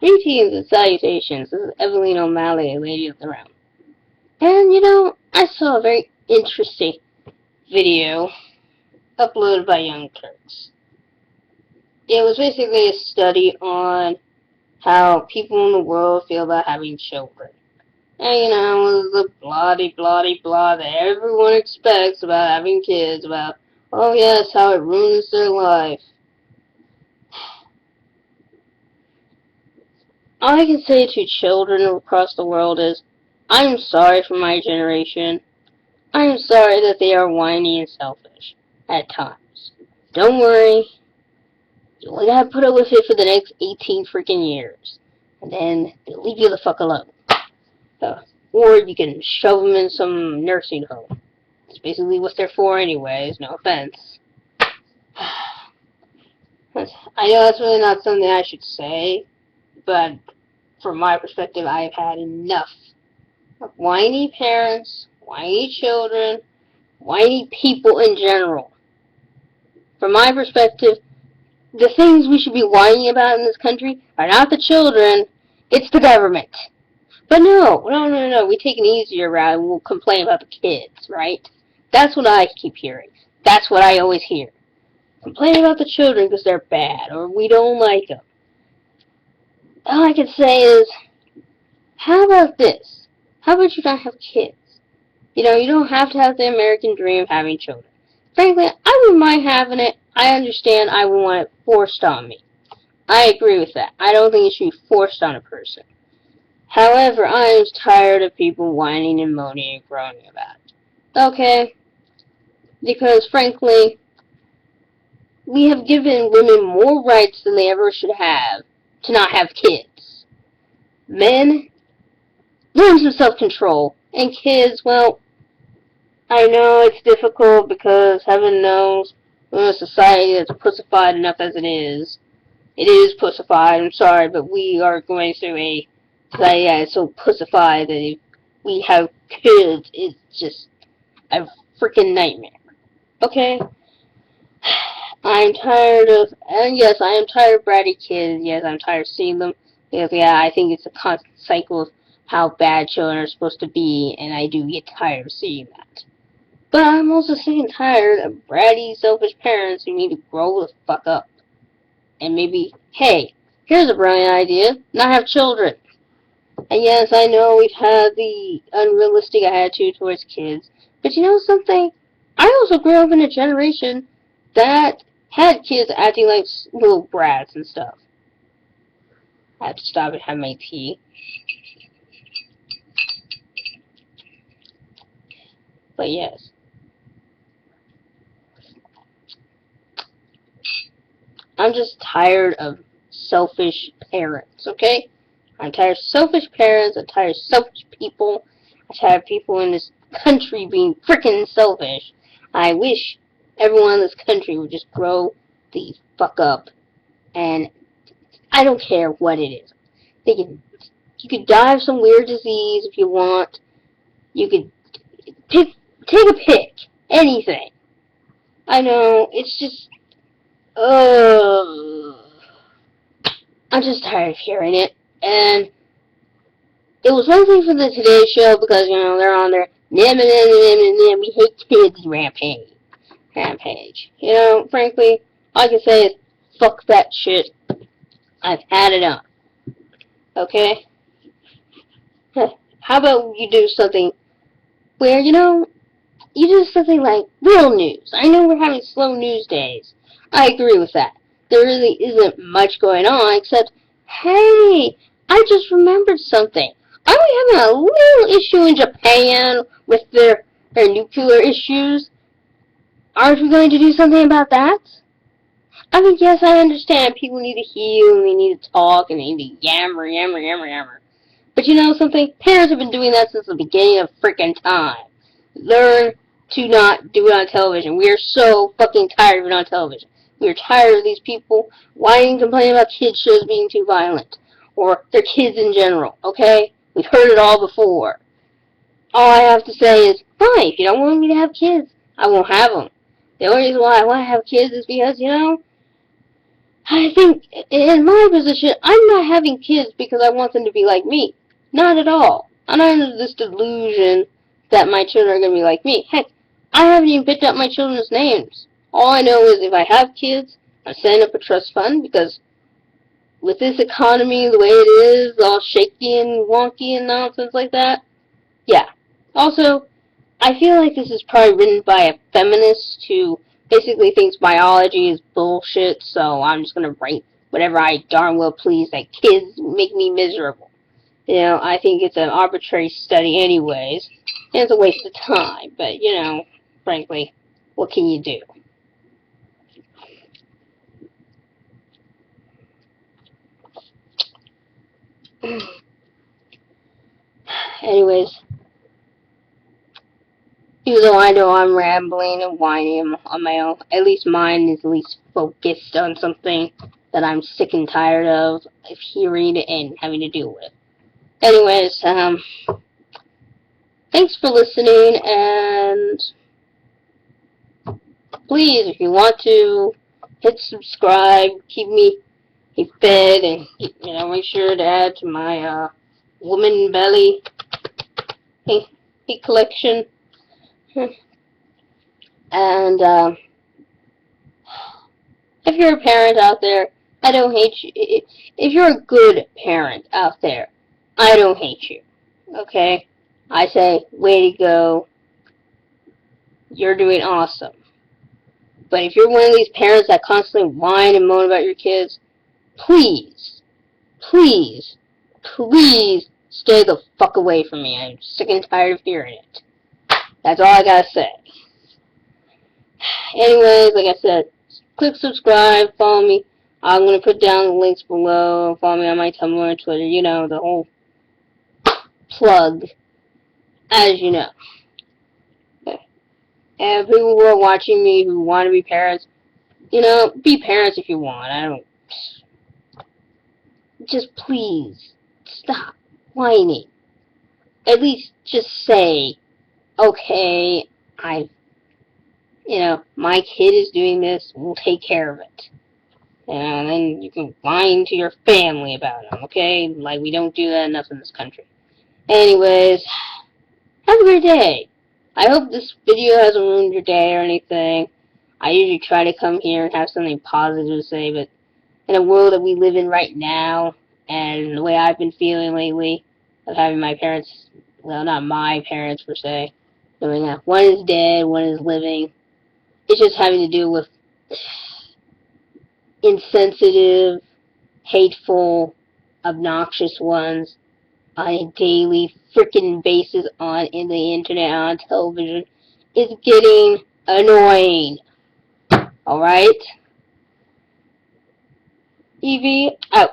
Greetings and salutations. This is Evelyn O'Malley, Lady of the Realm. And I saw a very interesting video uploaded by Young Turks. It was basically a study on how people in the world feel about having children. And it was the blah that everyone expects about having kids, about, oh yes, how it ruins their life. All I can say to children across the world is, I'm sorry for my generation. I am sorry that they are whiny and selfish at times. Don't worry, you only gotta put up with it for the next 18 freaking years. And then they'll leave you the fuck alone. Or you can shove them in some nursing home. That's basically what they're for anyways, no offense. I know that's really not something I should say, but from my perspective, I've had enough of whiny parents, whiny children, whiny people in general. From my perspective, the things we should be whining about in this country are not the children, it's the government. But no, we take an easier route and we'll complain about the kids, right? That's what I keep hearing. That's what I always hear. Complain about the children because they're bad, or we don't like them. All I can say is, how about this? How about you not have kids? You don't have to have the American dream of having children. Frankly, I wouldn't mind having it. I understand I would want it forced on me. I agree with that. I don't think it should be forced on a person. However, I am tired of people whining and moaning and groaning about it. Okay? Because, frankly, we have given women more rights than they ever should have to not have kids. Men, learn some self-control. And kids, well, I know it's difficult because heaven knows we're in a society that's pussified enough as it is. It is pussified, I'm sorry, but we are going through a society that is so pussified that if we have kids, it's just a freaking nightmare. Okay? I'm tired of, and yes, I am tired of bratty kids. Yes, I'm tired of seeing them. Because, yeah, I think it's a constant cycle of how bad children are supposed to be, and I do get tired of seeing that. But I'm also sick and tired of bratty, selfish parents who need to grow the fuck up. And maybe, hey, here's a brilliant idea, not have children. And yes, I know we've had the unrealistic attitude towards kids, but you know something? I also grew up in a generation that had kids acting like little brats and stuff. I have to stop and have my tea. But yes. I'm just tired of selfish parents, okay? I'm tired of selfish parents, I'm tired of selfish people, I'm tired of people in this country being freaking selfish. I wish everyone in this country would just grow the fuck up, and I don't care what it is. You could die of some weird disease if you want. You could take a pick, anything. I know, it's just, I'm just tired of hearing it, and it was one thing for the Today Show because, they're on their we hate kids rampage. Frankly, all I can say is, fuck that shit. I've had it on. Okay? How about you do something where, you do something like real news. I know we're having slow news days. I agree with that. There really isn't much going on except, hey, I just remembered something. Are we having a little issue in Japan with their nuclear issues? Aren't we going to do something about that? I mean, yes, I understand people need to heal and they need to talk and they need to yammer. But you know something? Parents have been doing that since the beginning of freaking time. Learn to not do it on television. We are so fucking tired of it on television. We are tired of these people whining and complaining about kids shows being too violent. Or their kids in general, okay? We've heard it all before. All I have to say is, fine, if you don't want me to have kids, I won't have them. The only reason why I want to have kids is because, I think in my position, I'm not having kids because I want them to be like me. Not at all. I'm not under this delusion that my children are going to be like me. Heck, I haven't even picked out my children's names. All I know is if I have kids, I'm setting up a trust fund because with this economy the way it is, all shaky and wonky and nonsense like that, yeah. Also, I feel like this is probably written by a feminist who basically thinks biology is bullshit, so I'm just gonna write whatever I darn well please that kids make me miserable. I think it's an arbitrary study anyways, and it's a waste of time, but, frankly, what can you do? Anyways, even though I know I'm rambling and whining on my own, at least mine is at least focused on something that I'm sick and tired of hearing and having to deal with. Anyways, thanks for listening, and please, if you want to, hit subscribe, keep me fed, and, make sure to add to my, woman belly hey, collection. And, if you're a parent out there, I don't hate you. If you're a good parent out there, I don't hate you. Okay? I say, way to go. You're doing awesome. But if you're one of these parents that constantly whine and moan about your kids, please, please, please stay the fuck away from me. I'm sick and tired of hearing it. That's all I gotta say. Anyways, like I said, click subscribe, follow me. I'm gonna put down the links below. Follow me on my Tumblr and Twitter. The whole plug, as you know. And people who are watching me who want to be parents, be parents if you want. I don't. Just please stop whining. At least just say, okay, my kid is doing this. We'll take care of it. And then you can whine to your family about them, okay? Like, we don't do that enough in this country. Anyways, have a great day. I hope this video hasn't ruined your day or anything. I usually try to come here and have something positive to say, but in a world that we live in right now, and the way I've been feeling lately, of having my parents, well, not my parents per se, doing that. One is dead, one is living. It's just having to deal with insensitive, hateful, obnoxious ones on a daily freaking basis in the internet, on television. It's getting annoying. Alright? Evie, out.